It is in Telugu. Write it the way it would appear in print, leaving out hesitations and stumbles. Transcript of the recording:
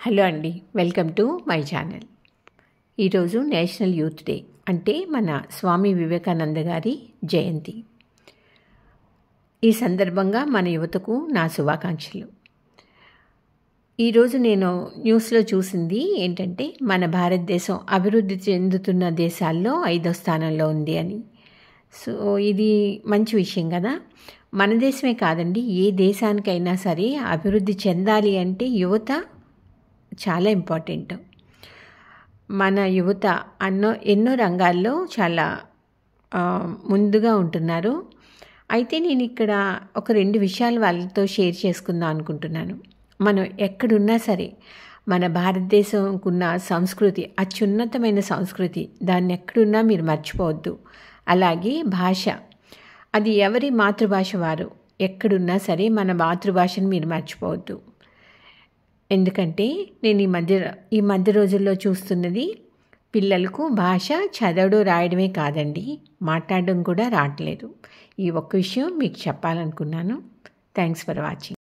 హలో అండి, వెల్కమ్ టు మై ఛానల్. ఈరోజు నేషనల్ యూత్ డే, అంటే మన స్వామి వివేకానంద గారి జయంతి. ఈ సందర్భంగా మన యువతకు నా శుభాకాంక్షలు. ఈరోజు నేను న్యూస్లో చూసింది ఏంటంటే, మన భారతదేశం అభివృద్ధి చెందుతున్న దేశాల్లో 5వ స్థానంలో ఉంది అని. సో ఇది మంచి విషయం కదా. మన దేశమే కాదండి, ఏ దేశానికైనా సరే అభివృద్ధి చెందాలి అంటే యువత చాలా ఇంపార్టెంట్. మన యువత ఎన్నో రంగాల్లో చాలా ముందుగా ఉంటున్నారు. అయితే నేను ఇక్కడ ఒక 2 విషయాలు వాళ్ళతో షేర్ చేసుకుందాం అనుకుంటున్నాను. మనం ఎక్కడున్నా సరే మన భారతదేశంకున్న సంస్కృతి అత్యున్నతమైన సంస్కృతి, దాన్ని ఎక్కడున్నా మీరు మర్చిపోవద్దు. అలాగే భాష, అది ఎవరి మాతృభాష వారు ఎక్కడున్నా సరే మన మాతృభాషను మీరు మర్చిపోవద్దు. ఎందుకంటే నేను ఈ మధ్య రోజుల్లో చూస్తున్నది, పిల్లలకు భాష చదవడం రాయడమే కాదండి, మాట్లాడడం కూడా రావట్లేదు. ఈ ఒక్క విషయం మీకు చెప్పాలనుకున్నాను. Thanks for watching.